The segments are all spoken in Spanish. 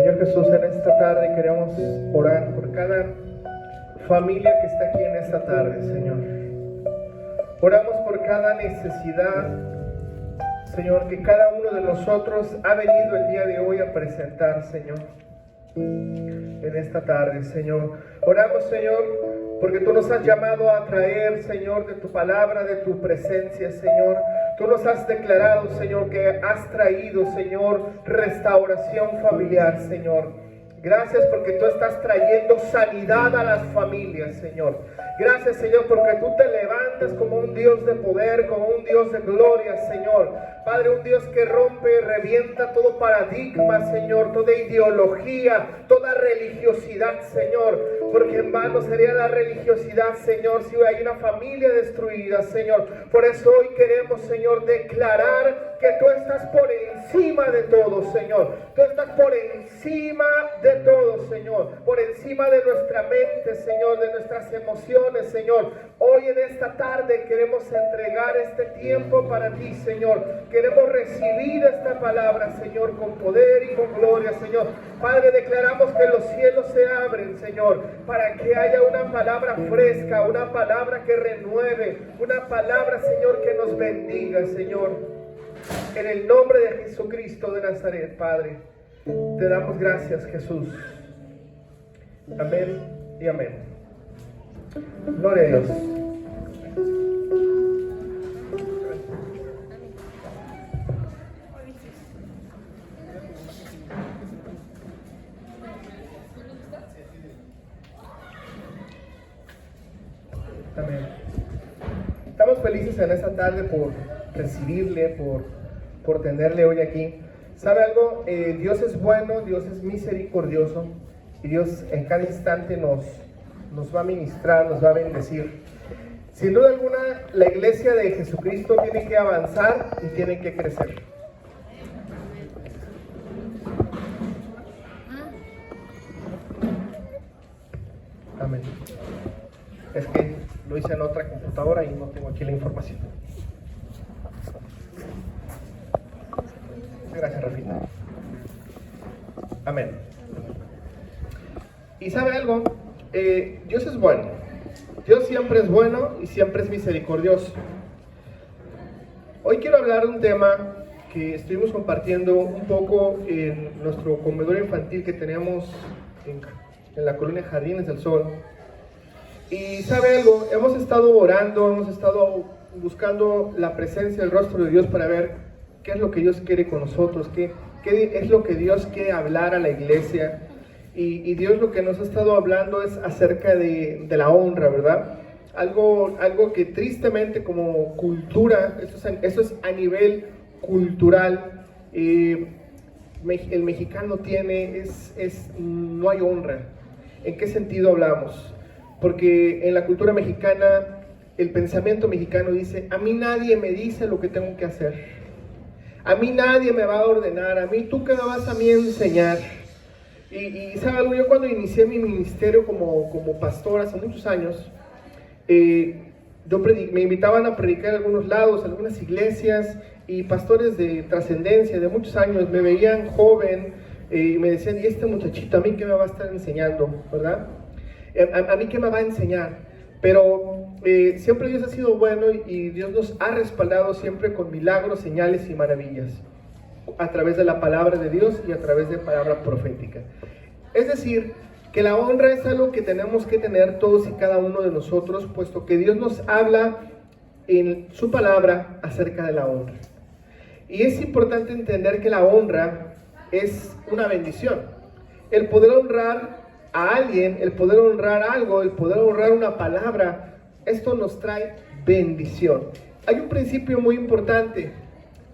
Señor Jesús, en esta tarde queremos orar por cada familia que está aquí en esta tarde, Señor. Oramos por cada necesidad, Señor, que cada uno de nosotros ha venido el día de hoy a presentar, Señor, en esta tarde, Señor. Oramos, Señor, porque tú nos has llamado a traer, Señor, de tu palabra, de tu presencia, Señor. Tú nos has declarado, Señor, que has traído, Señor, restauración familiar, Señor. Gracias porque tú estás trayendo sanidad a las familias, Señor. Gracias, Señor, porque tú te levantas como un Dios de poder, como un Dios de gloria, Señor. Padre, un Dios que rompe y revienta todo paradigma, Señor, toda ideología, toda religiosidad, Señor. Porque en vano sería la religiosidad, Señor, si hay una familia destruida, Señor. Por eso hoy queremos, Señor, declarar que tú estás por encima de todo, Señor. Tú estás por encima de todo, Señor. Por encima de nuestra mente, Señor, de nuestras emociones, Señor. Hoy en esta tarde queremos entregar este tiempo para ti, Señor. Queremos recibir esta palabra, Señor, con poder y con gloria, Señor. Padre, declaramos que los cielos se abren, Señor, para que haya una palabra fresca, una palabra que renueve, una palabra, Señor, que nos bendiga, Señor. En el nombre de Jesucristo de Nazaret, Padre, te damos gracias, Jesús. Amén y amén. Gloria a Dios. Amén. Estamos felices en esta tarde por recibirle, por tenerle hoy aquí. ¿Sabe algo? Dios es bueno, Dios es misericordioso y Dios en cada instante nos va a ministrar, nos va a bendecir. Sin duda alguna, la iglesia de Jesucristo tiene que avanzar y tiene que crecer. Amén. Es que lo hice en otra computadora y no tengo aquí la información. Gracias, Rafita. Amén. ¿Y sabe algo? Dios es bueno. Dios siempre es bueno y siempre es misericordioso. Hoy quiero hablar de un tema que estuvimos compartiendo un poco en nuestro comedor infantil que tenemos en la colonia Jardines del Sol. Y sabe algo, hemos estado orando, hemos estado buscando la presencia del rostro de Dios para ver qué es lo que Dios quiere con nosotros, qué es lo que Dios quiere hablar a la iglesia. Y Dios lo que nos ha estado hablando es acerca de la honra, ¿verdad? Algo que tristemente como cultura, eso es a nivel cultural, el mexicano no hay honra. ¿En qué sentido hablamos? Porque en la cultura mexicana, el pensamiento mexicano dice: a mí nadie me dice lo que tengo que hacer, a mí nadie me va a ordenar, a mí tú qué me vas a mí enseñar. Y ¿sabe algo? Yo cuando inicié mi ministerio como pastor hace muchos años, me invitaban a predicar en algunos lados, en algunas iglesias, y pastores de trascendencia de muchos años me veían joven y me decían: ¿y este muchachito a mí qué me va a estar enseñando? ¿Verdad? ¿A mí qué me va a enseñar? Pero siempre Dios ha sido bueno y Dios nos ha respaldado siempre con milagros, señales y maravillas a través de la palabra de Dios y a través de palabra profética. Es decir, que la honra es algo que tenemos que tener todos y cada uno de nosotros, puesto que Dios nos habla en su palabra acerca de la honra. Y es importante entender que la honra es una bendición. El poder honrar a alguien, el poder honrar algo, el poder honrar una palabra, esto nos trae bendición. Hay un principio muy importante: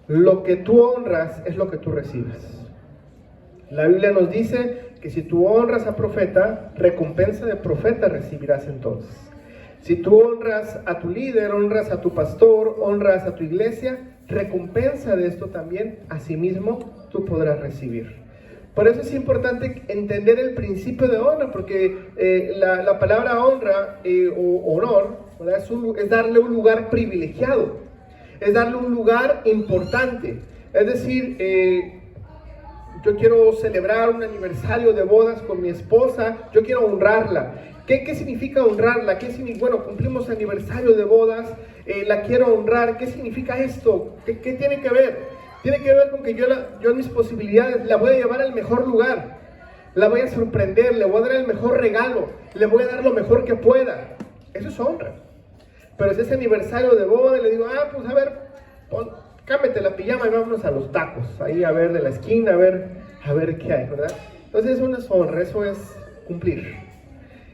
lo que tú honras es lo que tú recibes. La Biblia nos dice que si tú honras a profeta, recompensa de profeta recibirás entonces. Si tú honras a tu líder, honras a tu pastor, honras a tu iglesia, recompensa de esto también, asimismo, tú podrás recibir. Por eso es importante entender el principio de honra, porque la palabra honra o honor, ¿verdad? Es darle un lugar privilegiado, es darle un lugar importante. Es decir, yo quiero celebrar un aniversario de bodas con mi esposa, yo quiero honrarla. ¿Qué significa honrarla? Bueno, cumplimos aniversario de bodas, la quiero honrar. ¿Qué significa esto? ¿Qué tiene que ver? Tiene que ver con que yo en mis posibilidades la voy a llevar al mejor lugar, la voy a sorprender, le voy a dar el mejor regalo, le voy a dar lo mejor que pueda. Eso es honra. Pero si es aniversario de boda, le digo, pues a ver, cámbiate la pijama y vámonos a los tacos, ahí a ver de la esquina, a ver qué hay, ¿verdad? Entonces eso no es honra, eso es cumplir.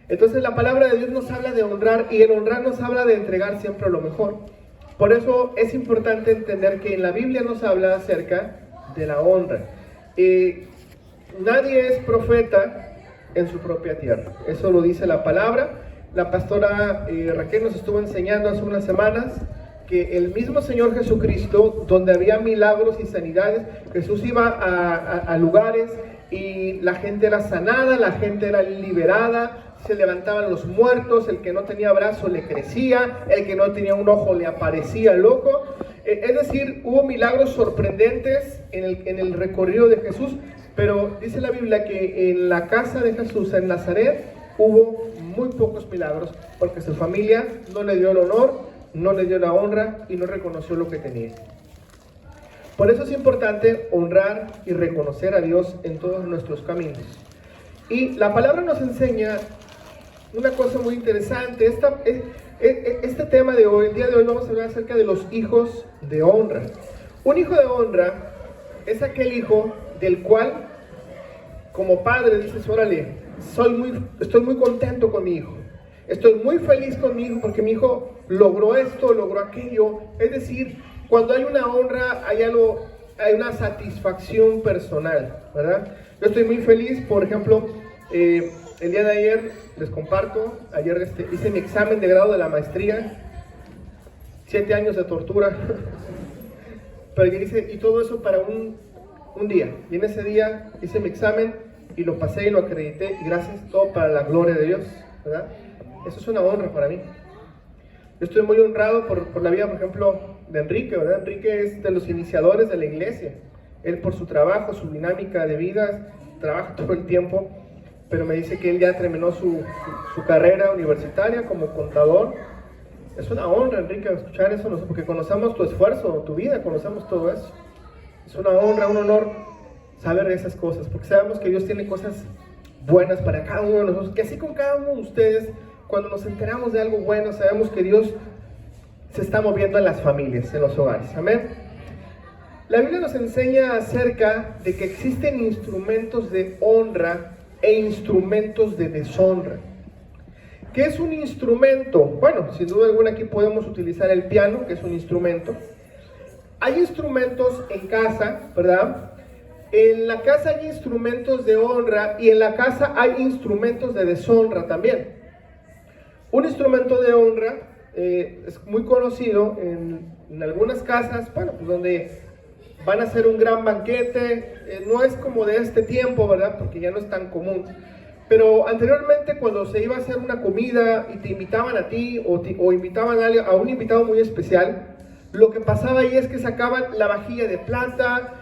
Entonces la palabra de Dios nos habla de honrar, y el honrar nos habla de entregar siempre lo mejor. Por eso es importante entender que en la Biblia nos habla acerca de la honra. Nadie es profeta en su propia tierra, eso lo dice la palabra. La pastora Raquel nos estuvo enseñando hace unas semanas que el mismo Señor Jesucristo, donde había milagros y sanidades, Jesús iba a lugares y la gente era sanada, la gente era liberada, se levantaban los muertos, el que no tenía brazo le crecía, el que no tenía un ojo le aparecía loco. Es decir, hubo milagros sorprendentes en el recorrido de Jesús, pero dice la Biblia que en la casa de Jesús en Nazaret hubo muy pocos milagros, porque su familia no le dio el honor, no le dio la honra y no reconoció lo que tenía. Por eso es importante honrar y reconocer a Dios en todos nuestros caminos. Y la palabra nos enseña una cosa muy interesante. Este tema de hoy, el día de hoy, vamos a hablar acerca de los hijos de honra. Un hijo de honra es aquel hijo del cual, como padre, dices, órale, estoy muy contento con mi hijo. Estoy muy feliz con mi hijo porque mi hijo logró esto, logró aquello. Es decir, cuando hay una honra, hay una satisfacción personal, ¿verdad? Yo estoy muy feliz, por ejemplo, el día de ayer, les comparto, ayer hice mi examen de grado de la maestría, 7 años de tortura, pero y todo eso para un día. Y en ese día hice mi examen y lo pasé y lo acredité, y gracias, todo para la gloria de Dios, ¿verdad? Eso es una honra para mí. Yo estoy muy honrado por la vida, por ejemplo, de Enrique, ¿verdad? Enrique es de los iniciadores de la iglesia. Él, por su trabajo, su dinámica de vida, trabaja todo el tiempo, pero me dice que él ya terminó su carrera universitaria como contador. Es una honra, Enrique, escuchar eso, porque conocemos tu esfuerzo, tu vida, conocemos todo eso. Es una honra, un honor saber de esas cosas, porque sabemos que Dios tiene cosas buenas para cada uno de nosotros, que así con cada uno de ustedes, cuando nos enteramos de algo bueno, sabemos que Dios se está moviendo en las familias, en los hogares. Amén. La Biblia nos enseña acerca de que existen instrumentos de honra e instrumentos de deshonra. ¿Qué es un instrumento? Bueno, sin duda alguna aquí podemos utilizar el piano, que es un instrumento. Hay instrumentos en casa, ¿verdad? En la casa hay instrumentos de honra y en la casa hay instrumentos de deshonra también. Un instrumento de honra es muy conocido en algunas casas, bueno, pues donde van a hacer un gran banquete. No es como de este tiempo, ¿verdad? Porque ya no es tan común. Pero anteriormente, cuando se iba a hacer una comida y te invitaban a ti o invitaban a un invitado muy especial, lo que pasaba ahí es que sacaban la vajilla de plata,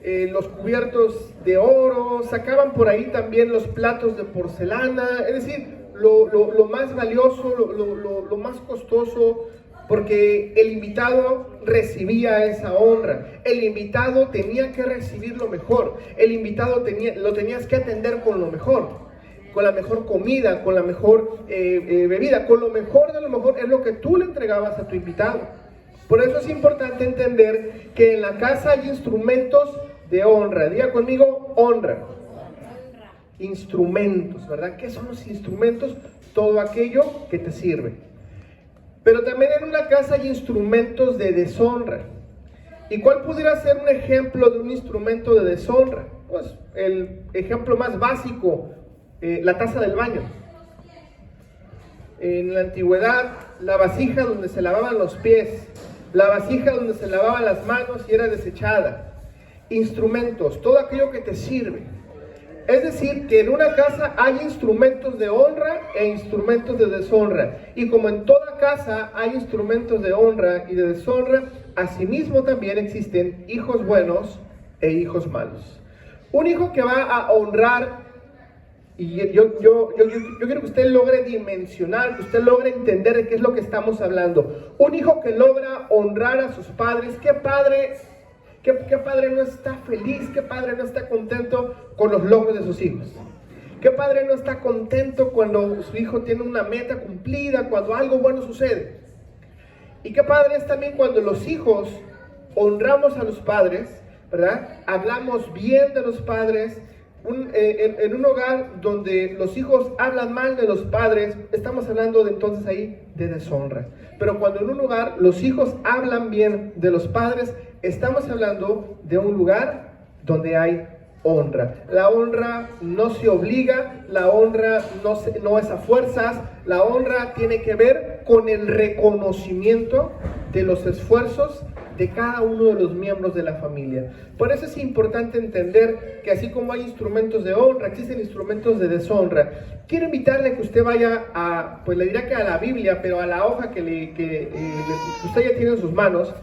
los cubiertos de oro, sacaban por ahí también los platos de porcelana, es decir, lo más valioso, lo más costoso, porque el invitado recibía esa honra. El invitado tenía que recibir lo mejor. El invitado lo tenías que atender con lo mejor, con la mejor comida, con la mejor bebida, con lo mejor de lo mejor es lo que tú le entregabas a tu invitado. Por eso es importante entender que en la casa hay instrumentos de honra. Diga conmigo, honra. Instrumentos, ¿verdad? ¿Qué son los instrumentos? Todo aquello que te sirve. Pero también en una casa hay instrumentos de deshonra. ¿Y cuál pudiera ser un ejemplo de un instrumento de deshonra? Pues el ejemplo más básico, la taza del baño. En la antigüedad, la vasija donde se lavaban los pies, la vasija donde se lavaban las manos y era desechada. Instrumentos, todo aquello que te sirve. Es decir, que en una casa hay instrumentos de honra e instrumentos de deshonra. Y como en toda casa hay instrumentos de honra y de deshonra, asimismo también existen hijos buenos e hijos malos. Un hijo que va a honrar, y yo quiero que usted logre dimensionar, que usted logre entender de qué es lo que estamos hablando. Un hijo que logra honrar a sus padres, ¿qué padre no está feliz? ¿Qué padre no está contento con los logros de sus hijos? ¿Qué padre no está contento cuando su hijo tiene una meta cumplida, cuando algo bueno sucede? Y qué padre es también cuando los hijos honramos a los padres, ¿verdad? Hablamos bien de los padres. En un hogar donde los hijos hablan mal de los padres, estamos hablando de entonces ahí de deshonra. Pero cuando en un hogar los hijos hablan bien de los padres, estamos hablando de un lugar donde hay honra. La honra no se obliga, la honra no es a fuerzas, la honra tiene que ver con el reconocimiento de los esfuerzos de cada uno de los miembros de la familia. Por eso es importante entender que así como hay instrumentos de honra, existen instrumentos de deshonra. Quiero invitarle a que usted vaya a, pues le diré que a la Biblia, pero a la hoja que usted ya tiene en sus manos.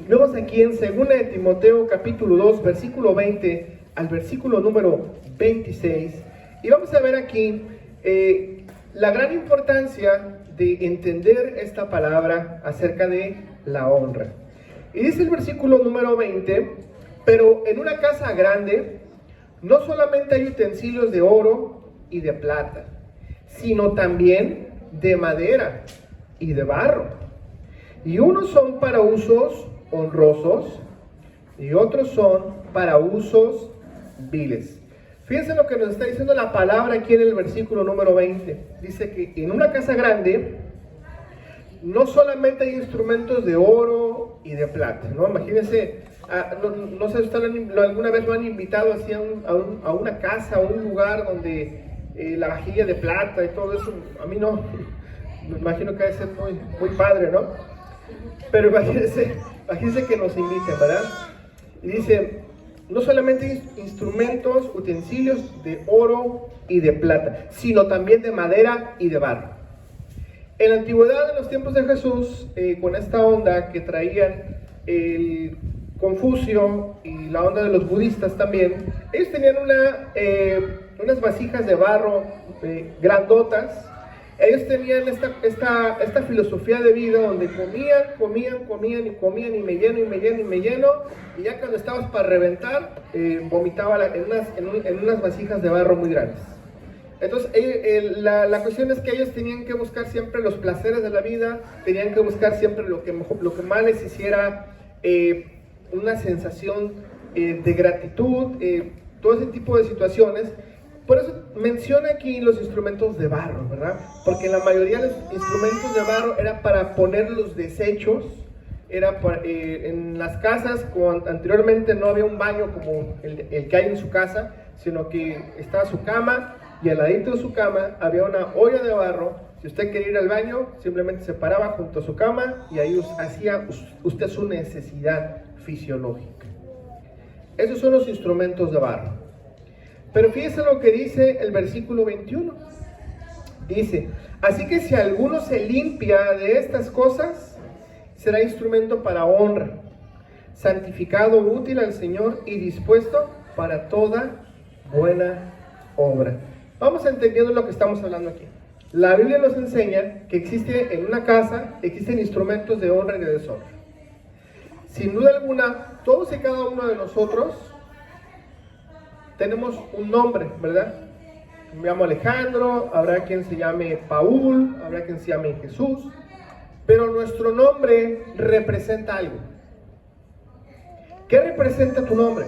Vemos aquí en 2 de Timoteo capítulo 2, versículo 20 al versículo número 26. Y vamos a ver aquí la gran importancia de entender esta palabra acerca de la honra. Y dice el versículo número 20, pero en una casa grande no solamente hay utensilios de oro y de plata, sino también de madera y de barro. Y unos son para usos honrosos y otros son para usos viles. Fíjense lo que nos está diciendo la palabra aquí en el versículo número 20. Dice que en una casa grande no solamente hay instrumentos de oro y de plata, ¿no? Imagínense, no sé si ustedes alguna vez lo han invitado así a una casa, a un lugar donde la vajilla de plata y todo eso. A mí no, me imagino que debe ser muy padre, ¿no? Pero imagínense que nos inviten, ¿verdad? Y dice, no solamente instrumentos, utensilios de oro y de plata, sino también de madera y de barro. En la antigüedad, en los tiempos de Jesús, con esta onda que traían el Confucio y la onda de los budistas también, ellos tenían unas vasijas de barro grandotas. Ellos tenían esta filosofía de vida donde comían y me lleno, y ya cuando estabas para reventar, vomitaba en unas vasijas de barro muy grandes. Entonces la cuestión es que ellos tenían que buscar siempre los placeres de la vida, tenían que buscar siempre lo que más les hiciera una sensación de gratitud, todo ese tipo de situaciones. Por eso menciona aquí los instrumentos de barro, ¿verdad? Porque la mayoría de los instrumentos de barro era para poner los desechos, en las casas, cuando anteriormente no había un baño como el que hay en su casa, sino que estaba su cama y al ladito de su cama había una olla de barro. Si usted quería ir al baño, simplemente se paraba junto a su cama y ahí hacía usted su necesidad fisiológica. Esos son los instrumentos de barro. Pero fíjese lo que dice el versículo 21. Dice, así que si alguno se limpia de estas cosas, será instrumento para honra, santificado, útil al Señor y dispuesto para toda buena obra. Vamos entendiendo lo que estamos hablando aquí. La Biblia nos enseña que en una casa existen instrumentos de honra y de deshonra. Sin duda alguna, todos y cada uno de nosotros tenemos un nombre, ¿verdad? Me llamo Alejandro, habrá quien se llame Paul, habrá quien se llame Jesús, pero nuestro nombre representa algo. ¿Qué representa tu nombre?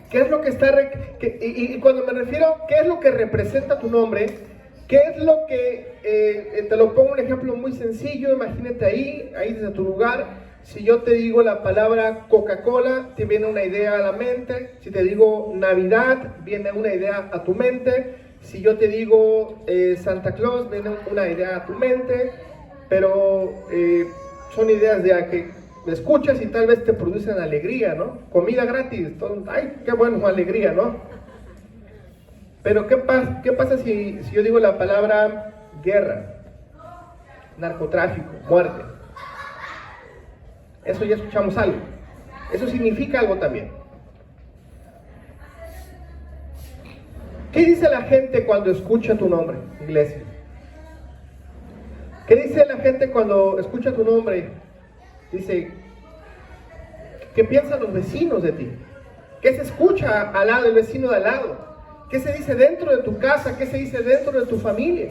¿Qué es lo que está... y cuando me refiero a qué es lo que representa tu nombre, qué es lo que... te lo pongo un ejemplo muy sencillo, imagínate ahí desde tu lugar. Si yo te digo la palabra Coca-Cola, te viene una idea a la mente. Si te digo Navidad, viene una idea a tu mente. Si yo te digo Santa Claus, viene una idea a tu mente. Pero son ideas de que escuchas y tal vez te producen alegría, ¿no? Comida gratis, ¡ay, qué bueno, alegría!, ¿no? Pero ¿qué pasa si yo digo la palabra guerra, narcotráfico, muerte? Eso ya escuchamos algo. Eso significa algo también. ¿Qué dice la gente cuando escucha tu nombre, iglesia? ¿Qué dice la gente cuando escucha tu nombre? Dice, ¿qué piensan los vecinos de ti? ¿Qué se escucha al lado del vecino de al lado? ¿Qué se dice dentro de tu casa? ¿Qué se dice dentro de tu familia?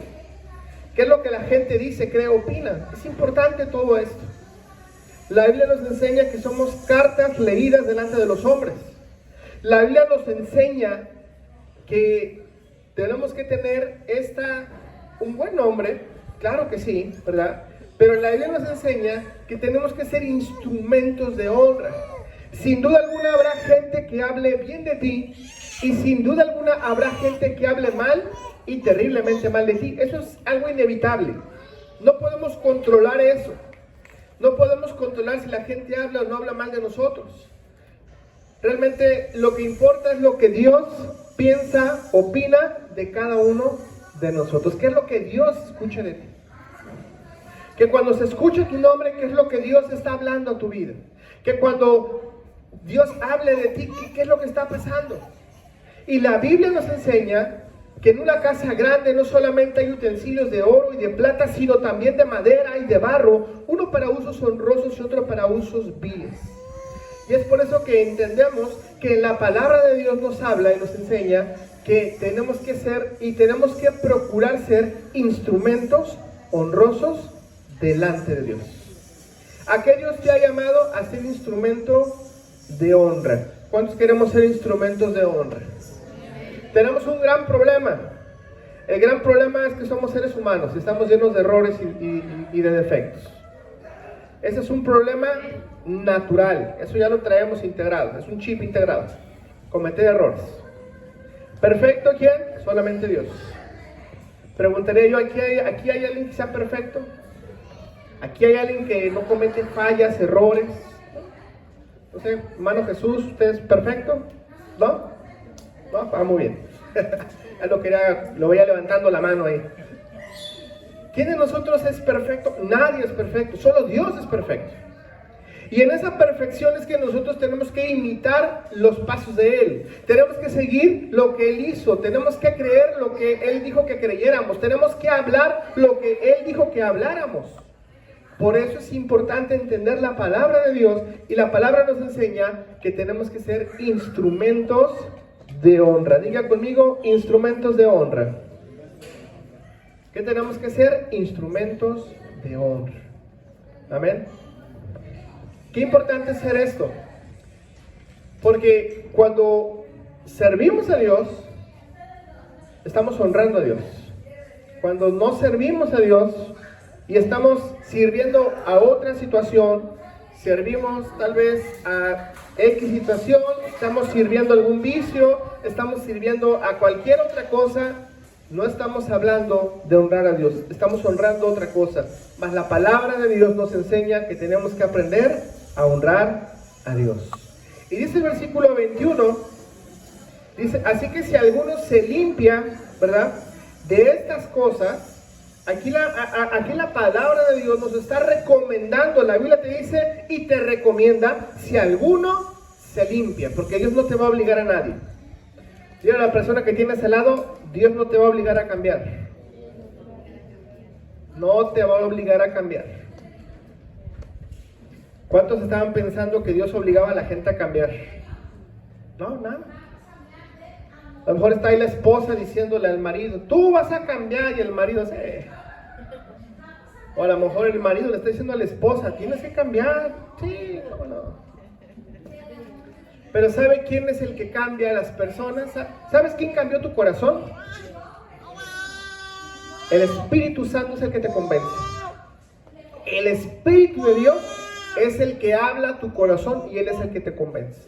¿Qué es lo que la gente dice, cree, opina? Es importante todo esto. La Biblia nos enseña que somos cartas leídas delante de los hombres. La Biblia nos enseña que tenemos que tener un buen nombre, claro que sí, ¿verdad? Pero la Biblia nos enseña que tenemos que ser instrumentos de honra. Sin duda alguna habrá gente que hable bien de ti y sin duda alguna habrá gente que hable mal y terriblemente mal de ti. Eso es algo inevitable. No podemos controlar eso. No podemos controlar si la gente habla o no habla mal de nosotros. Realmente lo que importa es lo que Dios piensa, opina de cada uno de nosotros. ¿Qué es lo que Dios escucha de ti? Que cuando se escucha tu nombre, ¿qué es lo que Dios está hablando a tu vida? Que cuando Dios hable de ti, ¿qué es lo que está pasando? Y la Biblia nos enseña que en una casa grande no solamente hay utensilios de oro y de plata, sino también de madera y de barro, uno para usos honrosos y otro para usos viles. Y es por eso que entendemos que la palabra de Dios nos habla y nos enseña que tenemos que ser y tenemos que procurar ser instrumentos honrosos delante de Dios. ¿A qué Dios te ha llamado? A ser instrumento de honra. ¿Cuántos queremos ser instrumentos de honra? Tenemos un gran problema. El gran problema es que somos seres humanos, estamos llenos de errores y de defectos. Ese es un problema natural, eso ya lo traemos integrado, es un chip integrado. Cometer errores. ¿Perfecto quién? Solamente Dios. Preguntaré yo, ¿aquí hay alguien que sea perfecto? ¿Aquí hay alguien que no comete fallas, errores? No sé, hermano Jesús, ¿usted es perfecto? ¿No? ¿No? Ah, muy bien. Lo veía levantando la mano ahí. ¿Quién de nosotros es perfecto? Nadie es perfecto, solo Dios es perfecto. Y en esa perfección es que nosotros tenemos que imitar los pasos de Él. Tenemos que seguir lo que Él hizo. Tenemos que creer lo que Él dijo que creyéramos. Tenemos que hablar lo que Él dijo que habláramos. Por eso es importante entender la palabra de Dios. Y la palabra nos enseña que tenemos que ser instrumentos de honra. Diga conmigo, instrumentos de honra. ¿Qué tenemos que ser? Instrumentos de honra. Amén. Qué importante es ser esto. Porque cuando servimos a Dios, estamos honrando a Dios. Cuando no servimos a Dios y estamos sirviendo a otra situación, servimos tal vez a X situación, estamos sirviendo a algún vicio, estamos sirviendo a cualquier otra cosa, no estamos hablando de honrar a Dios, estamos honrando otra cosa. Mas la palabra de Dios nos enseña que tenemos que aprender a honrar a Dios. Y dice el versículo 21, dice, así que si alguno se limpia, ¿verdad?, de estas cosas, aquí la palabra de Dios nos está recomendando, la Biblia te dice y te recomienda, si alguno se limpia, porque Dios no te va a obligar a nadie. Dile a la persona que tienes al lado, Dios no te va a obligar a cambiar. No te va a obligar a cambiar. ¿Cuántos estaban pensando que Dios obligaba a la gente a cambiar? No, nada. A lo mejor está ahí la esposa diciéndole al marido, tú vas a cambiar, y el marido dice, o a lo mejor el marido le está diciendo a la esposa, tienes que cambiar. Sí, cómo no. Pero ¿sabe quién es el que cambia a las personas? ¿Sabes quién cambió tu corazón? El Espíritu Santo es el que te convence. El Espíritu de Dios es el que habla a tu corazón y Él es el que te convence.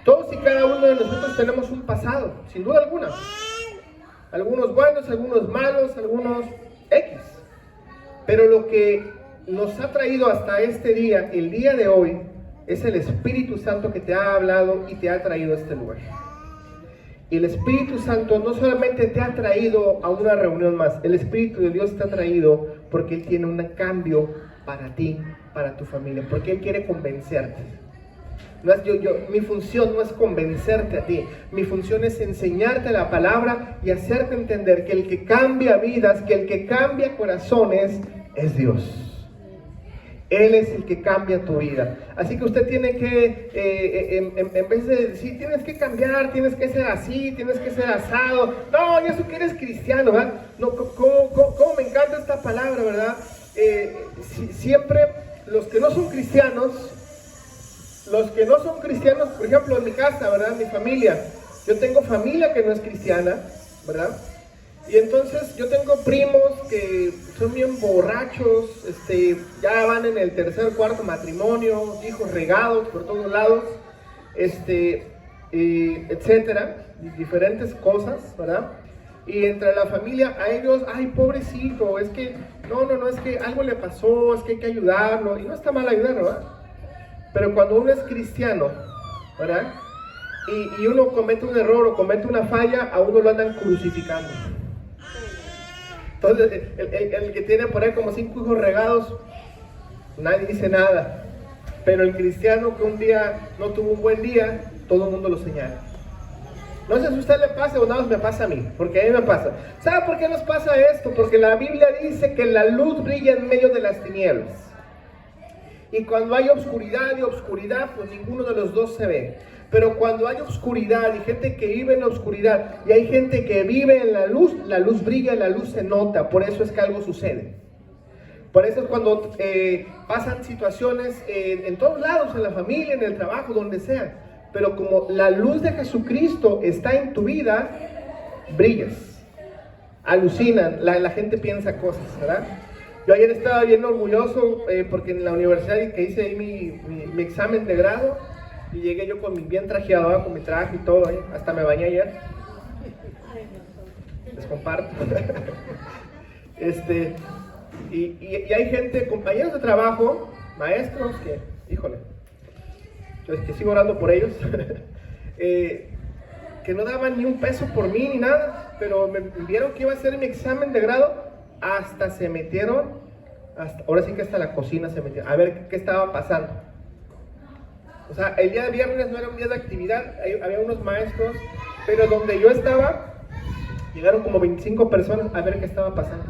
Todos y cada uno de nosotros tenemos un pasado, sin duda alguna. Algunos buenos, algunos malos, algunos X. Pero lo que nos ha traído hasta este día, el día de hoy, es el Espíritu Santo que te ha hablado y te ha traído a este lugar. Y el Espíritu Santo no solamente te ha traído a una reunión más, el Espíritu de Dios te ha traído porque Él tiene un cambio para ti para tu familia, porque Él quiere convencerte. No es mi función no es convencerte a ti, mi función es enseñarte la palabra y hacerte entender que el que cambia vidas, que el que cambia corazones es Dios. Él es el que cambia tu vida. Así que usted tiene que, en vez de decir, tienes que cambiar, tienes que ser así, tienes que ser asado. No, ya tú que eres cristiano, ¿verdad? No, ¿cómo me encanta esta palabra, ¿verdad? Siempre los que no son cristianos, por ejemplo, en mi casa, ¿verdad? Mi familia. Yo tengo familia que no es cristiana, ¿verdad? Y entonces yo tengo primos que son bien borrachos, ya van en el tercer, cuarto matrimonio, hijos regados por todos lados, etcétera, diferentes cosas, ¿verdad? Y entre la familia a ellos, ay, pobrecito, es que, no, es que algo le pasó, es que hay que ayudarlo, y no está mal ayudarlo, ¿verdad? Pero cuando uno es cristiano, ¿verdad? Y uno comete un error o comete una falla, a uno lo andan crucificando. Entonces, el que tiene por ahí como 5 hijos regados, nadie dice nada. Pero el cristiano que un día no tuvo un buen día, todo el mundo lo señala. No sé si a usted le pasa o nada más me pasa a mí, porque a mí me pasa. ¿Sabe por qué nos pasa esto? Porque la Biblia dice que la luz brilla en medio de las tinieblas. Y cuando hay obscuridad y obscuridad, pues ninguno de los dos se ve. Pero cuando hay oscuridad y gente que vive en la oscuridad y hay gente que vive en la luz brilla, la luz se nota. Por eso es que algo sucede. Por eso es cuando pasan situaciones en todos lados, en la familia, en el trabajo, donde sea. Pero como la luz de Jesucristo está en tu vida, brillas. Alucinan, la gente piensa cosas, ¿verdad? Yo ayer estaba bien orgulloso porque en la universidad que hice ahí mi examen de grado, y llegué yo bien trajeado, con mi traje y todo, hasta me bañé ayer. Les comparto. Y hay gente, compañeros de trabajo, maestros, que, híjole, yo que sigo orando por ellos, que no daban ni un peso por mí ni nada, pero me vieron que iba a hacer mi examen de grado, hasta se metieron, ahora sí que hasta la cocina se metieron, a ver qué estaba pasando. O sea, el día de viernes no era un día de actividad, había unos maestros, pero donde yo estaba, llegaron como 25 personas a ver qué estaba pasando.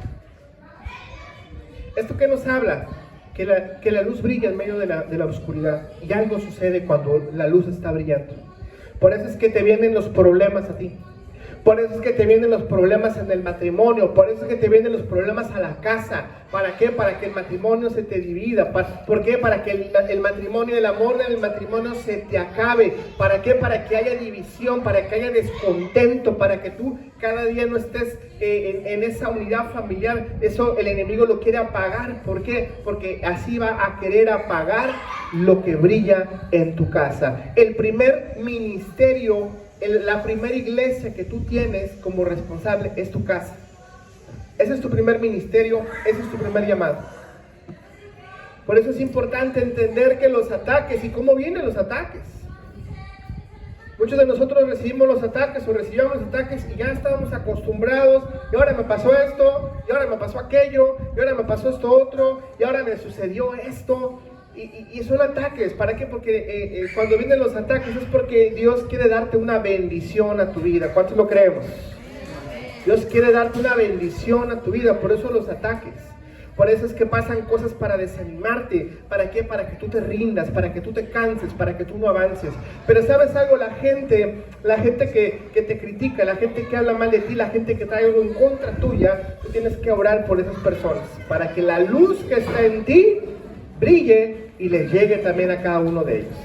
¿Esto qué nos habla? Que la luz brilla en medio de la oscuridad, y algo sucede cuando la luz está brillando. Por eso es que te vienen los problemas a ti. Por eso es que te vienen los problemas en el matrimonio, por eso es que te vienen los problemas a la casa. ¿Para qué? Para que el matrimonio se te divida. ¿Por qué? Para que el matrimonio, el amor del matrimonio se te acabe. ¿Para qué? Para que haya división, para que haya descontento, para que tú cada día no estés en esa unidad familiar. Eso el enemigo lo quiere apagar. ¿Por qué? Porque así va a querer apagar lo que brilla en tu casa. El primer ministerio, la primera iglesia que tú tienes como responsable es tu casa. Ese es tu primer ministerio, ese es tu primer llamado. Por eso es importante entender que los ataques y cómo vienen los ataques. Muchos de nosotros recibimos los ataques o recibíamos los ataques y ya estábamos acostumbrados. Y ahora me pasó esto, y ahora me pasó aquello, y ahora me pasó esto otro, y ahora me sucedió esto. Y son ataques. ¿Para qué? Porque cuando vienen los ataques es porque Dios quiere darte una bendición a tu vida. ¿Cuántos lo creemos? Dios quiere darte una bendición a tu vida. Por eso los ataques. Por eso es que pasan cosas para desanimarte. ¿Para qué? Para que tú te rindas, para que tú te canses, para que tú no avances. Pero ¿sabes algo? La gente que te critica, la gente que habla mal de ti, la gente que trae algo en contra tuya, tú tienes que orar por esas personas, para que la luz que está en ti brille y les llegue también a cada uno de ellos.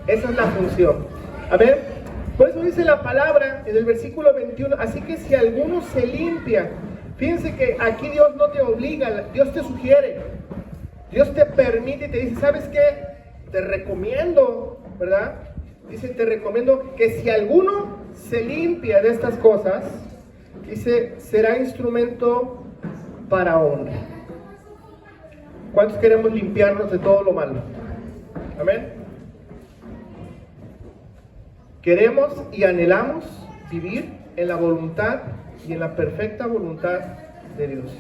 Esa es la función. A ver, por eso dice la palabra en el versículo 21, así que si alguno se limpia, fíjense que aquí Dios no te obliga, Dios te sugiere, Dios te permite y te dice, ¿sabes qué? Te recomiendo, ¿verdad? Dice, te recomiendo que si alguno se limpia de estas cosas, dice, será instrumento para honra. ¿Cuántos queremos limpiarnos de todo lo malo? Amén. Queremos y anhelamos vivir en la voluntad y en la perfecta voluntad de Dios.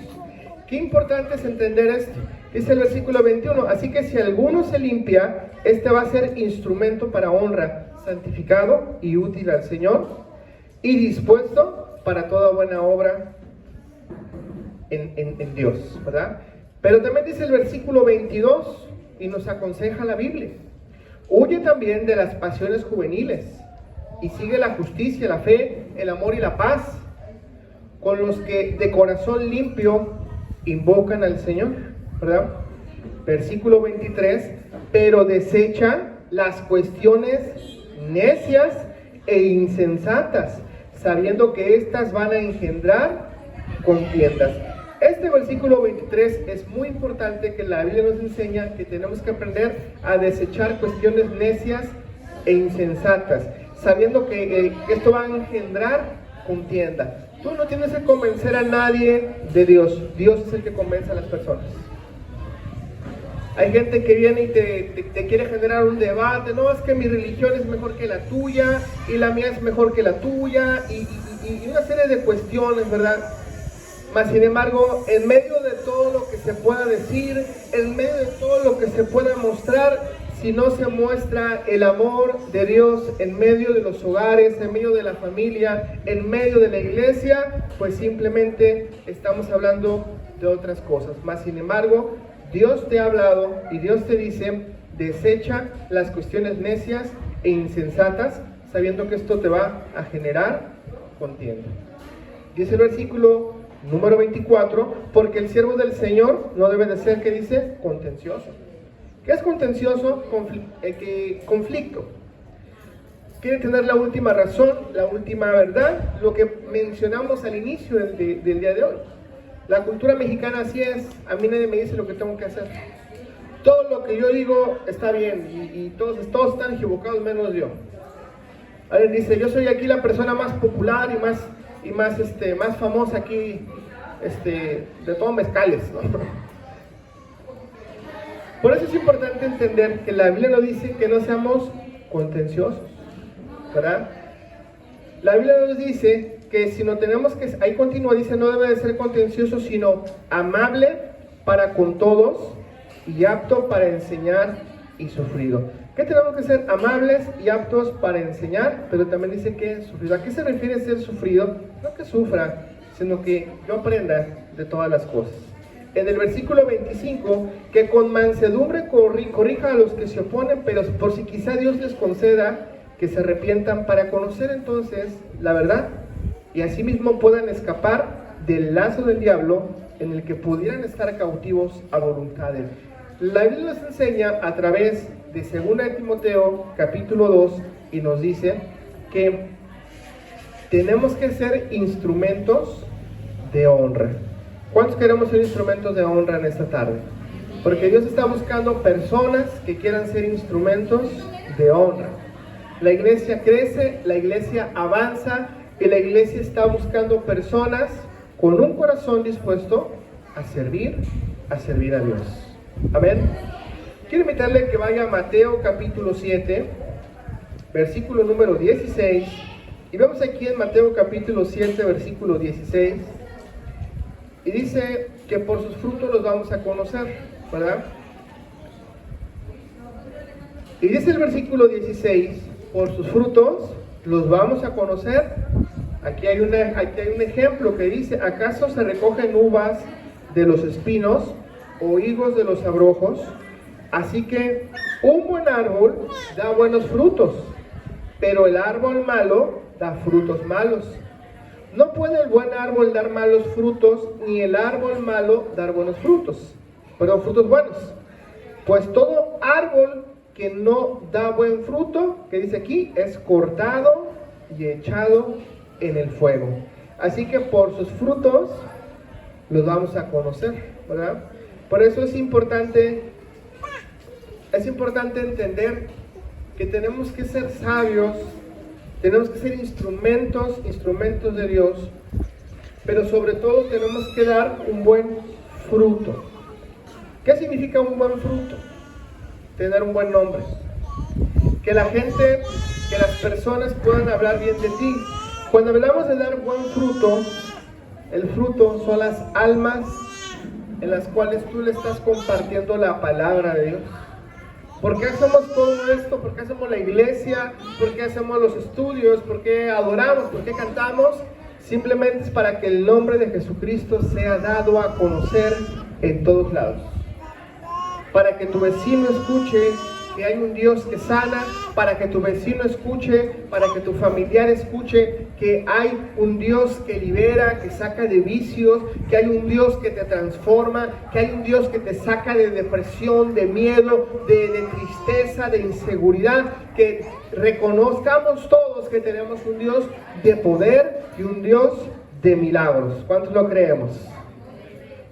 Qué importante es entender esto. Dice el versículo 21, así que si alguno se limpia, este va a ser instrumento para honra, santificado y útil al Señor, y dispuesto para toda buena obra en Dios, ¿verdad? Pero también dice el versículo 22, y nos aconseja la Biblia, huye también de las pasiones juveniles, y sigue la justicia, la fe, el amor y la paz, con los que de corazón limpio invocan al Señor, ¿verdad? Versículo 23, pero desecha las cuestiones necias e insensatas, sabiendo que éstas van a engendrar contiendas. Este versículo 23 es muy importante, que la Biblia nos enseña que tenemos que aprender a desechar cuestiones necias e insensatas, sabiendo que esto va a engendrar contienda. Tú no tienes que convencer a nadie de Dios, Dios es el que convence a las personas. Hay gente que viene y te quiere generar un debate, no, es que mi religión es mejor que la tuya, y la mía es mejor que la tuya, y una serie de cuestiones, ¿verdad? Mas sin embargo, en medio de todo lo que se pueda decir, en medio de todo lo que se pueda mostrar, si no se muestra el amor de Dios en medio de los hogares, en medio de la familia, en medio de la iglesia, pues simplemente estamos hablando de otras cosas. Mas sin embargo, Dios te ha hablado y Dios te dice, desecha las cuestiones necias e insensatas, sabiendo que esto te va a generar contienda. Dice el versículo número 24, porque el siervo del Señor no debe de ser, ¿qué dice? Contencioso. ¿Qué es contencioso? Conflicto. Quiere tener la última razón, la última verdad, lo que mencionamos al inicio del día de hoy. La cultura mexicana así es, a mí nadie me dice lo que tengo que hacer. Todo lo que yo digo está bien y todos están equivocados menos yo. Alguien dice, yo soy aquí la persona más popular y más famosa aquí, de todos mezcales, ¿no? Por eso es importante entender que la Biblia nos dice que no seamos contenciosos, ¿verdad? La Biblia nos dice que si no tenemos que, ahí continúa, dice, no debe de ser contencioso, sino amable para con todos y apto para enseñar y sufrido. ¿Qué tenemos que ser? Amables y aptos para enseñar, pero también dice que sufrido. ¿A qué se refiere ser sufrido? No que sufra, sino que yo aprenda de todas las cosas. En el versículo 25, que con mansedumbre corrija a los que se oponen, pero por si quizá Dios les conceda que se arrepientan, para conocer entonces la verdad y asimismo puedan escapar del lazo del diablo en el que pudieran estar cautivos a voluntad de él. La Biblia nos enseña a través de 2 Timoteo capítulo 2 y nos dice que tenemos que ser instrumentos de honra. ¿Cuántos queremos ser instrumentos de honra en esta tarde? Porque Dios está buscando personas que quieran ser instrumentos de honra. La iglesia crece, la iglesia avanza y la iglesia está buscando personas con un corazón dispuesto a servir a Dios. Amén. Quiero invitarle que vaya a Mateo capítulo 7, versículo número 16. Y vemos aquí en Mateo capítulo 7, versículo 16. Y dice que por sus frutos los vamos a conocer, ¿verdad? Y dice el versículo 16, por sus frutos los vamos a conocer. Aquí hay un ejemplo que dice, ¿acaso se recogen uvas de los espinos o higos de los abrojos? Así que un buen árbol da buenos frutos, pero el árbol malo da frutos malos. No puede el buen árbol dar malos frutos, ni el árbol malo dar buenos frutos, pero frutos buenos. Pues todo árbol que no da buen fruto, que dice aquí, es cortado y echado en el fuego. Así que por sus frutos los vamos a conocer, ¿verdad? Por eso es importante entender que tenemos que ser sabios, tenemos que ser instrumentos de Dios, pero sobre todo tenemos que dar un buen fruto. ¿Qué significa un buen fruto? Tener un buen nombre. Que la gente, que las personas puedan hablar bien de ti. Cuando hablamos de dar buen fruto, el fruto son las almas en las cuales tú le estás compartiendo la palabra de Dios. ¿Por qué hacemos todo esto? ¿Por qué hacemos la iglesia? ¿Por qué hacemos los estudios? ¿Por qué adoramos? ¿Por qué cantamos? Simplemente es para que el nombre de Jesucristo sea dado a conocer en todos lados. Para que tu vecino escuche que hay un Dios que sana, para que tu vecino escuche, para que tu familiar escuche que hay un Dios que libera, que saca de vicios, que hay un Dios que te transforma, que hay un Dios que te saca de depresión, de miedo, de tristeza, de inseguridad, que reconozcamos todos que tenemos un Dios de poder y un Dios de milagros. ¿Cuántos lo creemos?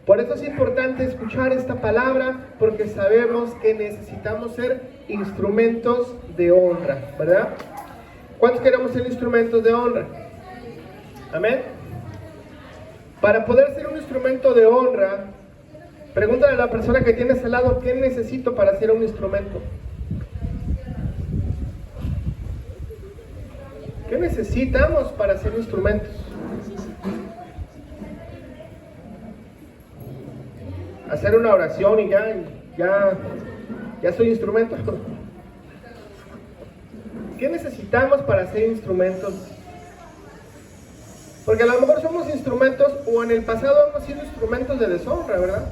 Por eso es importante escuchar esta palabra, porque sabemos que necesitamos ser instrumentos de honra, ¿verdad? ¿Cuántos queremos ser instrumentos de honra? Amén. Para poder ser un instrumento de honra, pregúntale a la persona que tienes al lado, ¿qué necesito para ser un instrumento? ¿Qué necesitamos para ser instrumentos? Hacer una oración y ya soy instrumento. ¿Qué necesitamos para ser instrumentos? Porque a lo mejor somos instrumentos, o en el pasado hemos sido instrumentos de deshonra, ¿verdad?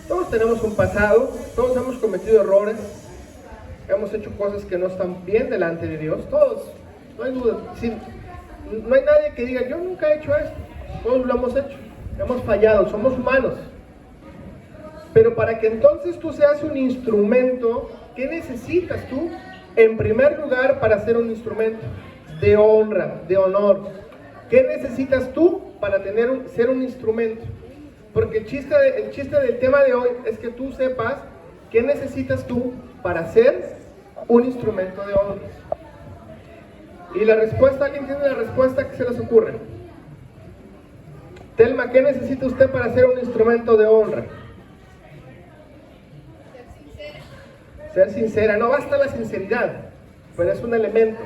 Todos tenemos un pasado, todos hemos cometido errores, hemos hecho cosas que no están bien delante de Dios, todos, no hay duda. Sí, no hay nadie que diga, yo nunca he hecho esto, todos lo hemos hecho, hemos fallado, somos humanos. Pero para que entonces tú seas un instrumento, ¿qué necesitas tú? En primer lugar, para ser un instrumento de honra, de honor. ¿Qué necesitas tú para ser un instrumento? Porque el chiste del tema de hoy es que tú sepas qué necesitas tú para ser un instrumento de honra. Y la respuesta, ¿alguien tiene la respuesta? ¿Qué se les ocurre? Telma, ¿qué necesita usted para ser un instrumento de honra? Ser sincera, no basta la sinceridad, pero es un elemento.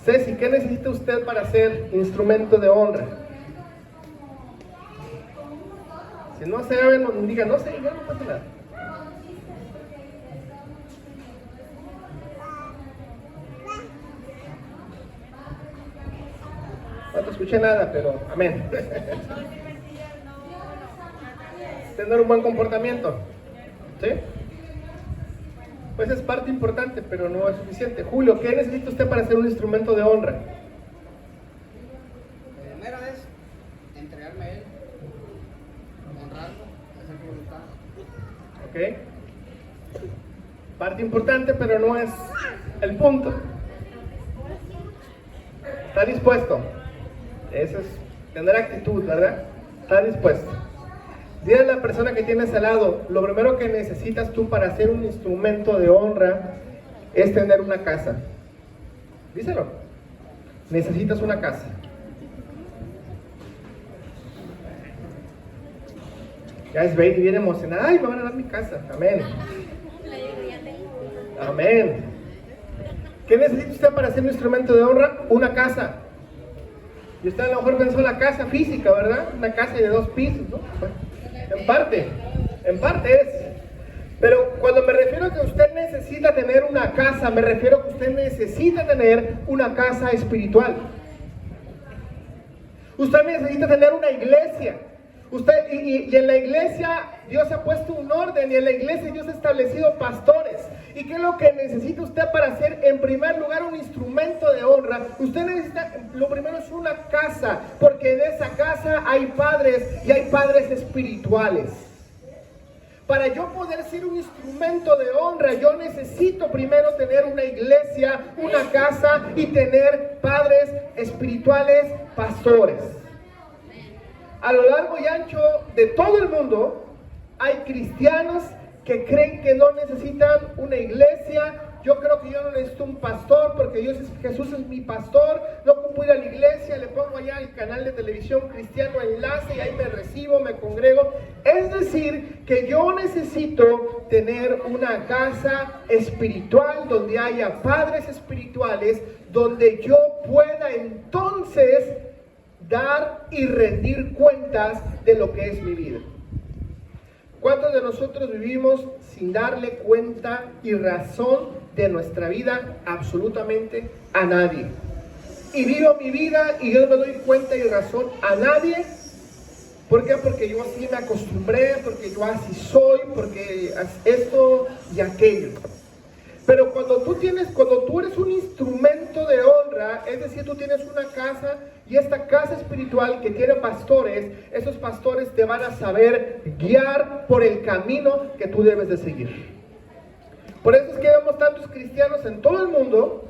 Ceci, ¿qué necesita usted para ser instrumento de honra? Si no sabe, no diga, no sé, ya no pasa nada. No te escuché nada, pero amén. Tener un buen comportamiento, ¿sí? Pues es parte importante, pero no es suficiente. Julio, ¿qué necesita usted para ser un instrumento de honra? Primera vez, entregarme a él, honrarlo, hacer su voluntad. Ok. Parte importante, pero no es el punto. ¿Está dispuesto? Eso es tener actitud, ¿verdad? ¿Está dispuesto? Dile a la persona que tienes al lado, lo primero que necesitas tú para ser un instrumento de honra es tener una casa. Díselo. Necesitas una casa. Ya es Baby bien emocionada. Ay, me van a dar mi casa. Amén. Amén. ¿Qué necesita usted para ser un instrumento de honra? Una casa. Y usted a lo mejor pensó la casa física, ¿verdad? Una casa de 2 pisos, ¿no? En parte es. Pero cuando me refiero a que usted necesita tener una casa, me refiero a que usted necesita tener una casa espiritual. Usted necesita tener una iglesia. Y en la iglesia Dios ha puesto un orden, y en la iglesia Dios ha establecido pastores. ¿Y qué es lo que necesita usted para ser, en primer lugar, un instrumento de honra? Usted necesita, lo primero es una casa, porque en esa casa hay padres, y hay padres espirituales. Para yo poder ser un instrumento de honra, yo necesito primero tener una iglesia, una casa, y tener padres espirituales, pastores. A lo largo y ancho de todo el mundo hay cristianos que creen que no necesitan una iglesia. Yo creo que yo no necesito un pastor porque Jesús es mi pastor. No ocupo ir a la iglesia, le pongo allá el canal de televisión cristiano enlace y ahí me recibo, me congrego. Es decir, que yo necesito tener una casa espiritual donde haya padres espirituales, donde yo pueda entonces dar y rendir cuentas de lo que es mi vida. ¿Cuántos de nosotros vivimos sin darle cuenta y razón de nuestra vida absolutamente a nadie? Y vivo mi vida y yo no me doy cuenta y razón a nadie. ¿Por qué? Porque yo así me acostumbré, porque yo así soy, porque esto y aquello. Pero cuando tú eres un instrumento de honra, es decir, tú tienes una casa y esta casa espiritual que tiene pastores, esos pastores te van a saber guiar por el camino que tú debes de seguir. Por eso es que vemos tantos cristianos en todo el mundo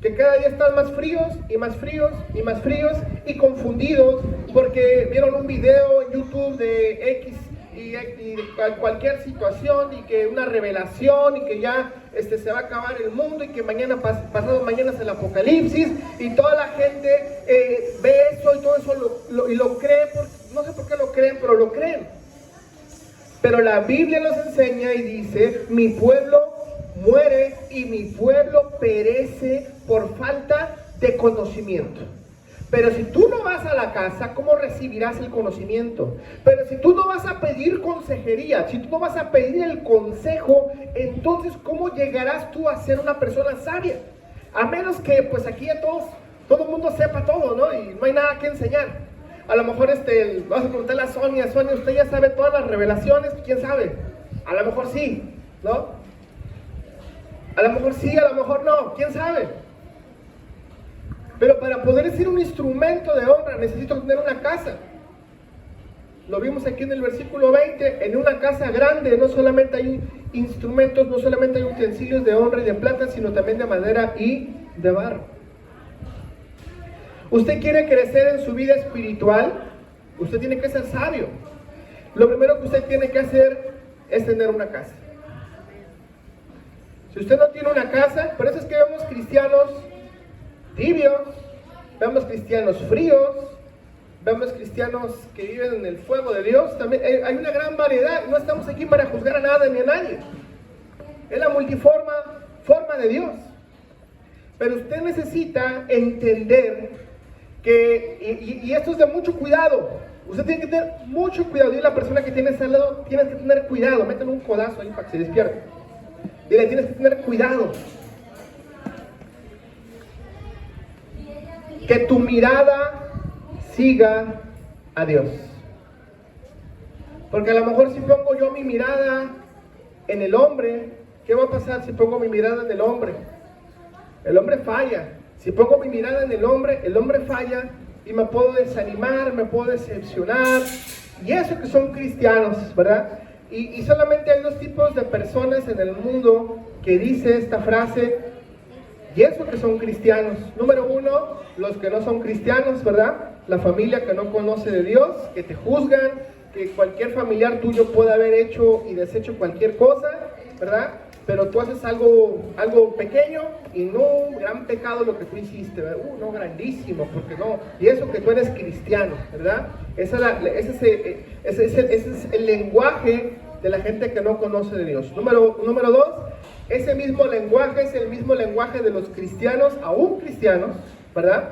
que cada día están más fríos y más fríos y más fríos y confundidos porque vieron un video en YouTube de X y cualquier situación y que una revelación y que ya se va a acabar el mundo y que mañana, pasado mañana es el apocalipsis y toda la gente ve eso y todo eso lo cree, no sé por qué lo creen, pero lo creen. Pero la Biblia nos enseña y dice, mi pueblo muere y mi pueblo perece por falta de conocimiento. Pero si tú no vas a la casa, ¿cómo recibirás el conocimiento? Pero si tú no vas a pedir consejería, si tú no vas a pedir el consejo, entonces ¿cómo llegarás tú a ser una persona sabia? A menos que pues aquí a todo el mundo sepa todo, ¿no? Y no hay nada que enseñar. A lo mejor vas a preguntarle a Sonia, ¿usted ya sabe todas las revelaciones? ¿Quién sabe? A lo mejor sí, ¿no? A lo mejor sí, a lo mejor no, ¿quién sabe? Pero para poder ser un instrumento de honra necesito tener una casa. Lo vimos aquí en el versículo 20, en una casa grande no solamente hay instrumentos, no solamente hay utensilios de honra y de plata, sino también de madera y de barro. Usted quiere crecer en su vida espiritual, usted tiene que ser sabio. Lo primero que usted tiene que hacer es tener una casa. Si usted no tiene una casa, por eso es que vemos cristianos tibios, vemos cristianos fríos, vemos cristianos que viven en el fuego de Dios. También hay una gran variedad, no estamos aquí para juzgar a nada ni a nadie. Es la multiforme forma de Dios. Pero usted necesita entender que, y esto es de mucho cuidado, usted tiene que tener mucho cuidado. Dile a la persona que tienes al lado, tienes que tener cuidado, métele un codazo ahí para que se despierte. Dile, tienes que tener cuidado. Que tu mirada siga a Dios. Porque a lo mejor si pongo yo mi mirada en el hombre, ¿qué va a pasar si pongo mi mirada en el hombre? El hombre falla. Si pongo mi mirada en el hombre falla y me puedo desanimar, me puedo decepcionar. Y eso que son cristianos, ¿verdad? Y solamente hay dos tipos de personas en el mundo que dice esta frase, y eso que son cristianos. Número uno, los que no son cristianos, ¿verdad? La familia que no conoce de Dios, que te juzgan, que cualquier familiar tuyo puede haber hecho y deshecho cualquier cosa, ¿verdad? Pero tú haces algo pequeño y no un gran pecado lo que tú hiciste, ¿verdad? No grandísimo, porque no. Y eso que tú eres cristiano, ¿verdad? Ese es el lenguaje de la gente que no conoce de Dios. Número dos, ese mismo lenguaje es el mismo lenguaje de los cristianos, aún cristianos, ¿verdad?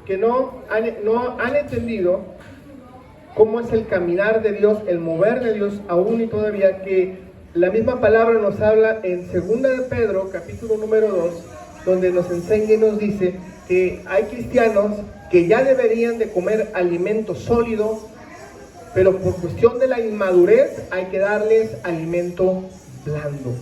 Que no han entendido cómo es el caminar de Dios, el mover de Dios, aún y todavía, que la misma palabra nos habla en 2 de Pedro, capítulo número 2, donde nos enseña y nos dice que hay cristianos que ya deberían de comer alimento sólido, pero por cuestión de la inmadurez hay que darles alimento blando.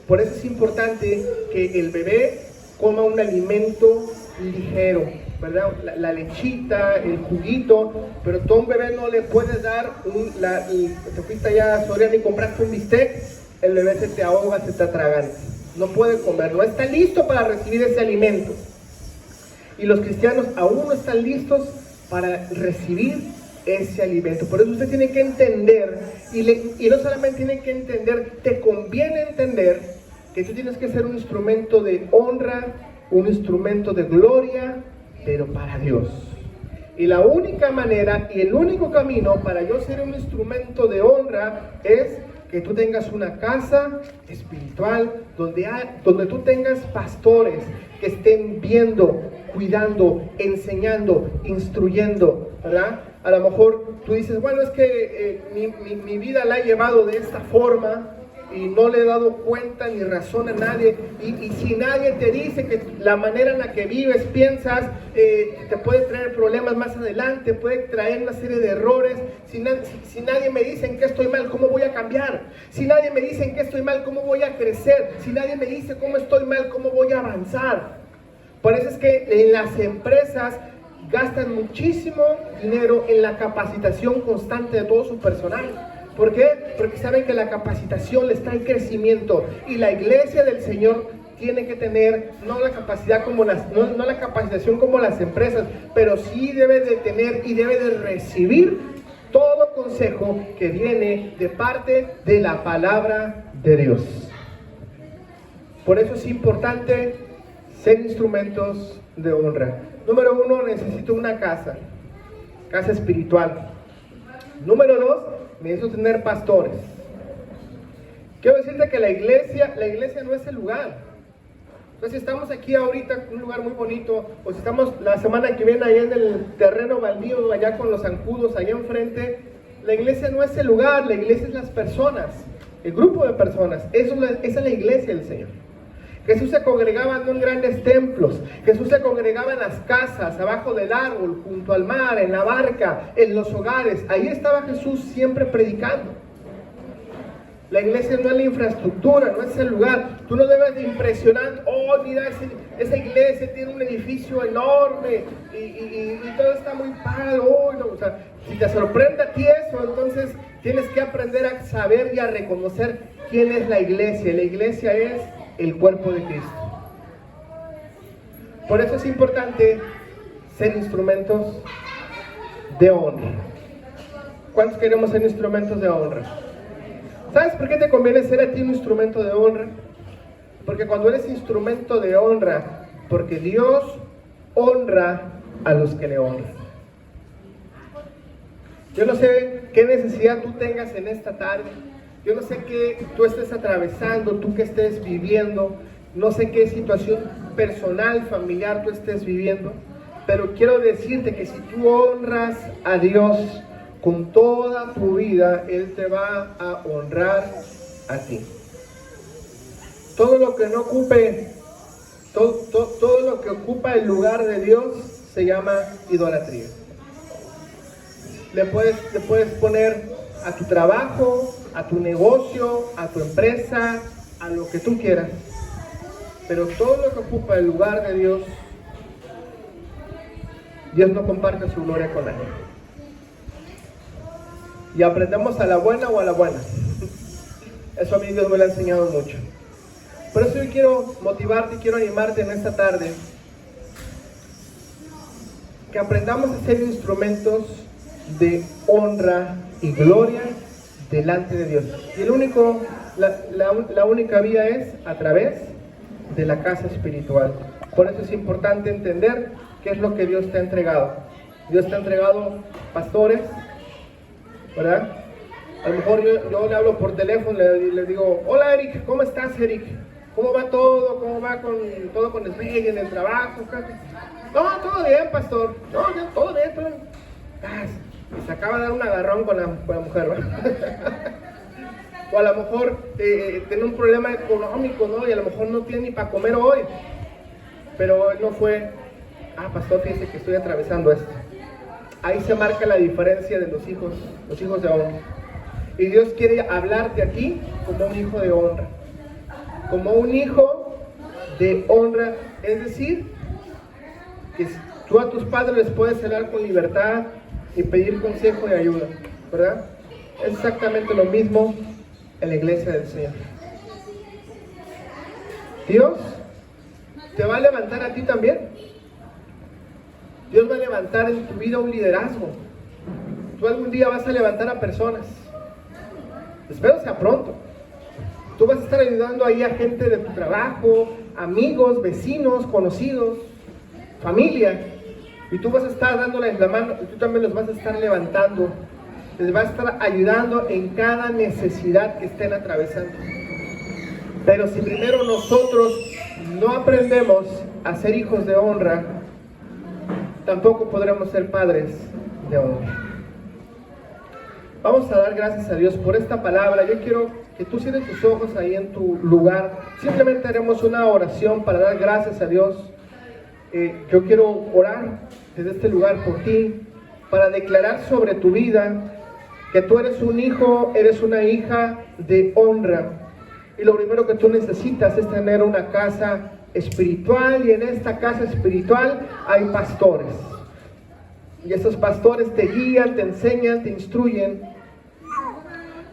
Por eso es importante que el bebé coma un alimento ligero, ¿verdad? La lechita, el juguito, pero tú a un bebé no le puedes dar te fuiste allá a Soriana y compraste un bistec, el bebé se te ahoga, se te atraganta, no puede comer, no está listo para recibir ese alimento. Y los cristianos aún no están listos para recibir ese alimento. Por eso usted tiene que entender, y no solamente tiene que entender, te conviene entender que tú tienes que ser un instrumento de honra, un instrumento de gloria, pero para Dios. Y la única manera y el único camino para yo ser un instrumento de honra es que tú tengas una casa espiritual donde tú tengas pastores que estén viendo cuidando, enseñando, instruyendo, ¿verdad? A lo mejor tú dices, bueno, es que mi vida la he llevado de esta forma y no le he dado cuenta ni razón a nadie, y si nadie te dice que la manera en la que vives, piensas, te puede traer problemas más adelante, puede traer una serie de errores. Si nadie me dice en qué estoy mal, ¿cómo voy a cambiar? Si nadie me dice en qué estoy mal, ¿cómo voy a crecer? Si nadie me dice cómo estoy mal, ¿cómo voy a avanzar? Por eso es que en las empresas gastan muchísimo dinero en la capacitación constante de todo su personal. ¿Por qué? Porque saben que la capacitación les trae crecimiento, y la iglesia del Señor tiene que tener no la capacidad como no la capacitación como las empresas, pero sí debe de tener y debe de recibir todo consejo que viene de parte de la palabra de Dios. Por eso es importante ser instrumentos de honra. Número 1, necesito una casa espiritual. Número 2, necesito tener pastores. Quiero decirte que la iglesia no es el lugar. Entonces, si estamos aquí ahorita en un lugar muy bonito, o si estamos la semana que viene allá en el terreno baldío, allá con los zancudos, allá enfrente, la iglesia no es el lugar, la iglesia es las personas, el grupo de personas. Esa es la iglesia del Señor. Jesús se congregaba no en grandes templos, Jesús se congregaba en las casas, abajo del árbol, junto al mar, en la barca, en los hogares. Ahí estaba Jesús siempre predicando. La iglesia no es la infraestructura, no es el lugar. Tú no debes de impresionar, oh, mira, esa iglesia tiene un edificio enorme y todo está muy padre. Oh, no. O sea, si te sorprende a ti eso, entonces tienes que aprender a saber y a reconocer quién es la iglesia. La iglesia es el cuerpo de Cristo. Por eso es importante ser instrumentos de honra. ¿Cuántos queremos ser instrumentos de honra? ¿Sabes por qué te conviene ser a ti un instrumento de honra? Porque cuando eres instrumento de honra, porque Dios honra a los que le honran. Yo no sé qué necesidad tú tengas en esta tarde. Yo no sé qué tú estés atravesando, tú que estés viviendo. No sé qué situación personal, familiar tú estés viviendo. Pero quiero decirte que si tú honras a Dios con toda tu vida, Él te va a honrar a ti. Todo lo que no ocupe, todo lo que ocupa el lugar de Dios se llama idolatría. Le puedes poner a tu trabajo, a tu negocio, a tu empresa, a lo que tú quieras. Pero todo lo que ocupa el lugar de Dios, Dios no comparte su gloria con nadie. Y aprendemos a la buena o a la buena. Eso a mí Dios me lo ha enseñado mucho. Por eso yo quiero motivarte y quiero animarte en esta tarde, que aprendamos a ser instrumentos de honra y gloria delante de Dios. Y la única vía es a través de la casa espiritual. Por eso es importante entender qué es lo que Dios te ha entregado. Dios te ha entregado pastores, ¿verdad? A lo mejor yo le hablo por teléfono, le digo, hola Eric, ¿cómo estás, Eric? ¿Cómo va todo? ¿Cómo va todo con el rey en el trabajo? No, todo bien, pastor. No, todo bien, todo bien. Y se acaba de dar un agarrón con la mujer, ¿verdad? O a lo mejor tiene un problema económico, ¿no? Y a lo mejor no tiene ni para comer hoy. Pero él no fue, pastor, fíjese que estoy atravesando esto. Ahí se marca la diferencia de los hijos de honra. Y Dios quiere hablarte aquí como un hijo de honra. Como un hijo de honra. Es decir, que tú a tus padres les puedes hablar con libertad y pedir consejo y ayuda, ¿verdad? Es exactamente lo mismo en la iglesia del Señor. Dios te va a levantar a ti también. Dios va a levantar en tu vida un liderazgo. Tú algún día vas a levantar a personas. Espero sea pronto. Tú vas a estar ayudando ahí a gente de tu trabajo, amigos, vecinos, conocidos, familia. Y tú vas a estar dándoles la mano y tú también los vas a estar levantando. Les vas a estar ayudando en cada necesidad que estén atravesando. Pero si primero nosotros no aprendemos a ser hijos de honra, tampoco podremos ser padres de honra. Vamos a dar gracias a Dios por esta palabra. Yo quiero que tú cierres tus ojos ahí en tu lugar. Simplemente haremos una oración para dar gracias a Dios. Yo quiero orar desde este lugar por ti, para declarar sobre tu vida que tú eres un hijo, eres una hija de honra. Y lo primero que tú necesitas es tener una casa espiritual, y en esta casa espiritual hay pastores. Y esos pastores te guían, te enseñan, te instruyen.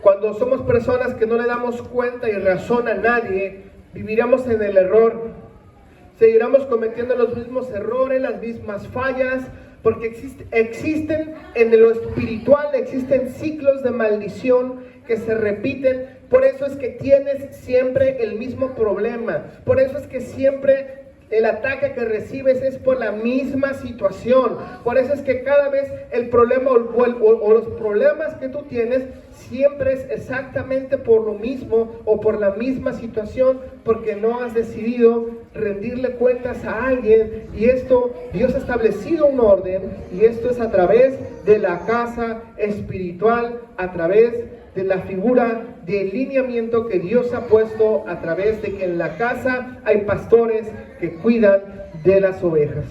Cuando somos personas que no le damos cuenta y razón a nadie, viviremos en el error. Seguiremos cometiendo los mismos errores, las mismas fallas, porque existen en lo espiritual, existen ciclos de maldición que se repiten. Por eso es que tienes siempre el mismo problema. Por eso es que siempre el ataque que recibes es por la misma situación. Por eso es que cada vez el problema o los problemas que tú tienes siempre es exactamente por lo mismo o por la misma situación, porque no has decidido rendirle cuentas a alguien. Y esto, Dios ha establecido un orden, y esto es a través de la casa espiritual, a través de la figura de lineamiento que Dios ha puesto, a través de que en la casa hay pastores que cuidan de las ovejas.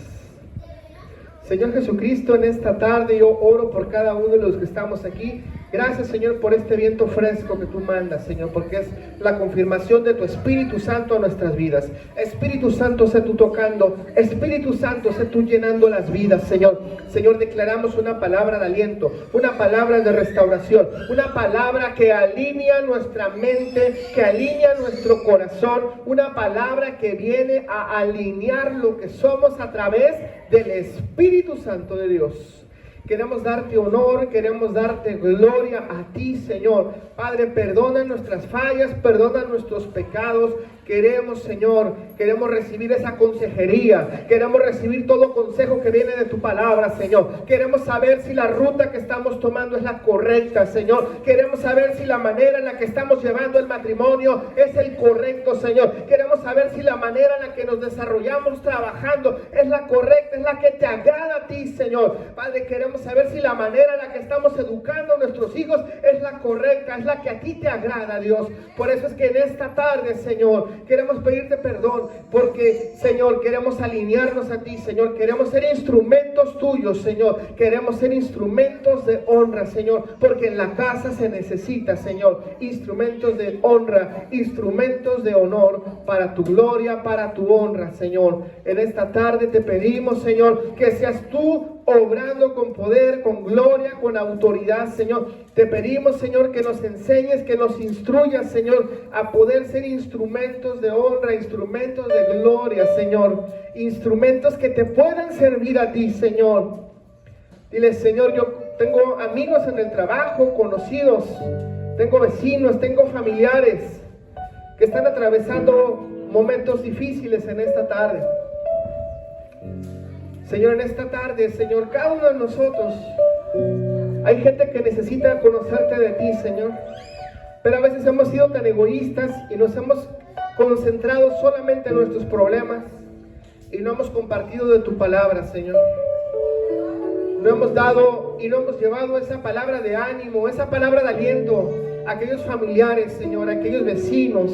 Señor Jesucristo, en esta tarde yo oro por cada uno de los que estamos aquí. Gracias, Señor, por este viento fresco que tú mandas, Señor, porque es la confirmación de tu Espíritu Santo a nuestras vidas. Espíritu Santo, sé tú tocando. Espíritu Santo, sé tú llenando las vidas, Señor. Señor, declaramos una palabra de aliento, una palabra de restauración, una palabra que alinea nuestra mente, que alinea nuestro corazón, una palabra que viene a alinear lo que somos a través del Espíritu Santo de Dios. Queremos darte honor, queremos darte gloria a ti, Señor. Padre, perdona nuestras fallas, perdona nuestros pecados. Queremos, Señor, queremos recibir esa consejería. Queremos recibir todo consejo que viene de tu palabra, Señor. Queremos saber si la ruta que estamos tomando es la correcta, Señor. Queremos saber si la manera en la que estamos llevando el matrimonio es el correcto, Señor. Queremos saber si la manera en la que nos desarrollamos trabajando es la correcta, es la que te agrada a ti, Señor. Padre, queremos saber si la manera en la que estamos educando a nuestros hijos es la correcta, es la que a ti te agrada, Dios. Por eso es que en esta tarde, Señor, queremos pedirte perdón, porque, Señor, queremos alinearnos a ti, Señor. Queremos ser instrumentos tuyos, Señor. Queremos ser instrumentos de honra, Señor, porque en la casa se necesita, Señor, instrumentos de honra, instrumentos de honor para tu gloria, para tu honra, Señor. En esta tarde te pedimos, Señor, que seas tú obrando con poder, con gloria, con autoridad, Señor. Te pedimos, Señor, que nos enseñes, que nos instruyas, Señor, a poder ser instrumentos de honra, instrumentos de gloria, Señor. Instrumentos que te puedan servir a ti, Señor. Dile, Señor, yo tengo amigos en el trabajo, conocidos, tengo vecinos, tengo familiares que están atravesando momentos difíciles en esta tarde. Señor, en esta tarde, Señor, cada uno de nosotros, hay gente que necesita conocerte de ti, Señor. Pero a veces hemos sido tan egoístas y nos hemos concentrado solamente en nuestros problemas y no hemos compartido de tu palabra, Señor. No hemos dado y no hemos llevado esa palabra de ánimo, esa palabra de aliento a aquellos familiares, Señor, a aquellos vecinos,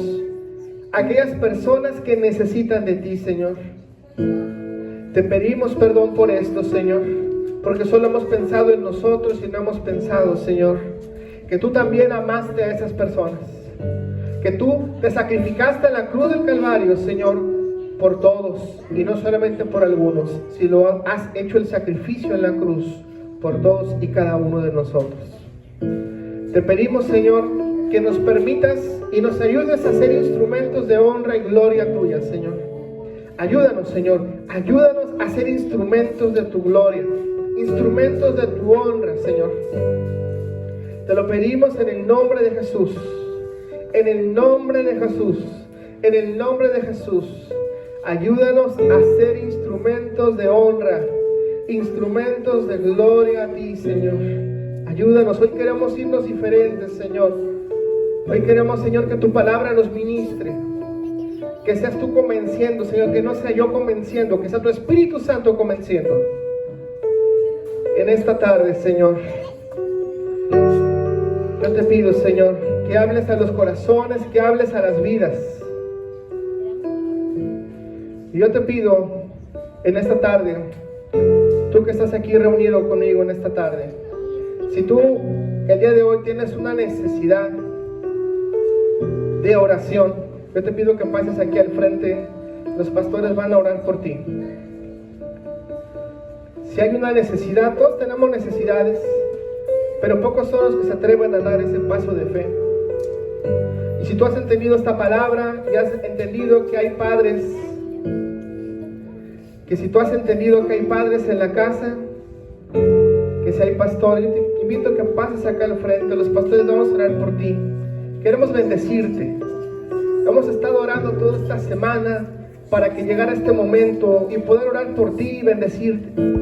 a aquellas personas que necesitan de ti, Señor. Te pedimos perdón por esto, Señor, porque solo hemos pensado en nosotros y no hemos pensado, Señor, que tú también amaste a esas personas, que tú te sacrificaste en la cruz del Calvario, Señor, por todos y no solamente por algunos, sino has hecho el sacrificio en la cruz por todos y cada uno de nosotros. Te pedimos, Señor, que nos permitas y nos ayudes a ser instrumentos de honra y gloria tuya, Señor. Ayúdanos, Señor, ayúdanos a ser instrumentos de tu gloria, instrumentos de tu honra, Señor. Te lo pedimos en el nombre de Jesús, en el nombre de Jesús, en el nombre de Jesús. Ayúdanos a ser instrumentos de honra, instrumentos de gloria a ti, Señor. Ayúdanos, hoy queremos irnos diferentes, Señor. Hoy queremos, Señor, que tu palabra nos ministre. Que seas tú convenciendo, Señor, que no sea yo convenciendo, que sea tu Espíritu Santo convenciendo. en esta tarde, Señor. Yo te pido, Señor, que hables a los corazones, que hables a las vidas. Y yo te pido en esta tarde, tú que estás aquí reunido conmigo en esta tarde, si tú el día de hoy tienes una necesidad de oración, yo te pido que pases aquí al frente. Los pastores van a orar por ti. Si hay una necesidad, todos tenemos necesidades, pero pocos son los que se atreven a dar ese paso de fe. Y si tú has entendido esta palabra y has entendido que hay padres, que si tú has entendido que hay padres en la casa, que si hay pastor, yo te invito a que pases acá al frente. Los pastores vamos a orar por ti. Queremos bendecirte. Hemos estado orando toda esta semana para que llegara este momento y poder orar por ti y bendecirte.